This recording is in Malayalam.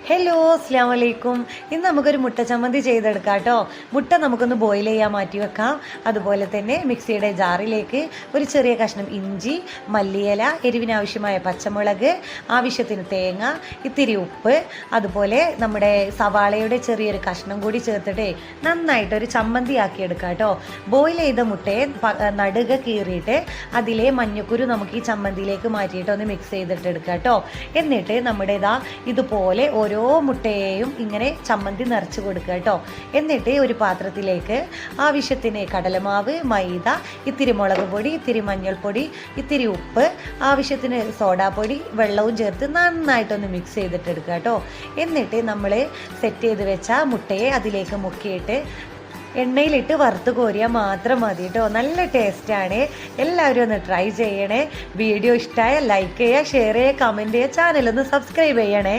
ഹലോ അസ്സാം വലൈക്കും. ഇന്ന് നമുക്കൊരു മുട്ട ചമ്മന്തി ചെയ്തെടുക്കാം കേട്ടോ. മുട്ട നമുക്കൊന്ന് ബോയിൽ ചെയ്യാൻ മാറ്റി വെക്കാം. അതുപോലെ തന്നെ മിക്സിയുടെ ജാറിലേക്ക് ഒരു ചെറിയ കഷ്ണം ഇഞ്ചി, മല്ലിയില, എരിവിനാവശ്യമായ പച്ചമുളക്, ആവശ്യത്തിന് തേങ്ങ, ഇത്തിരി ഉപ്പ്, അതുപോലെ നമ്മുടെ സവാളയുടെ ചെറിയൊരു കഷ്ണം കൂടി ചേർത്തിട്ട് നന്നായിട്ടൊരു ചമ്മന്തി ആക്കി എടുക്കാം കേട്ടോ. ബോയിൽ ചെയ്ത മുട്ടയെ നടുക കീറിയിട്ട് അതിലെ മഞ്ഞക്കുരു നമുക്ക് ഈ ചമ്മന്തിയിലേക്ക് മാറ്റിയിട്ട് ഒന്ന് മിക്സ് ചെയ്തിട്ട് എടുക്കാം കേട്ടോ. എന്നിട്ട് നമ്മുടെ ഇതുപോലെ ഓരോ മുട്ടയെയും ഇങ്ങനെ ചമ്മന്തി നിറച്ച് കൊടുക്കുക കേട്ടോ. എന്നിട്ട് ഒരു പാത്രത്തിലേക്ക് ആവശ്യത്തിന് കടലമാവ്, മൈദ, ഇത്തിരി മുളക് പൊടി, ഇത്തിരി മഞ്ഞൾപ്പൊടി, ഇത്തിരി ഉപ്പ്, ആവശ്യത്തിന് സോഡാപ്പൊടി, വെള്ളവും ചേർത്ത് നന്നായിട്ടൊന്ന് മിക്സ് ചെയ്തിട്ട് എടുക്കുക കേട്ടോ. എന്നിട്ട് നമ്മൾ സെറ്റ് ചെയ്ത് വെച്ച മുട്ടയെ അതിലേക്ക് മുക്കിയിട്ട് എണ്ണയിലിട്ട് വറുത്ത് കോരിയാൽ മാത്രം മതി കേട്ടോ. നല്ല ടേസ്റ്റാണ്. എല്ലാവരും ഒന്ന് ട്രൈ ചെയ്യണേ. വീഡിയോ ഇഷ്ടമായ ലൈക്ക് ചെയ്യുക, ഷെയർ ചെയ്യുക, കമൻറ്റ് ചെയ്യുക, ചാനലൊന്ന് സബ്സ്ക്രൈബ് ചെയ്യണേ.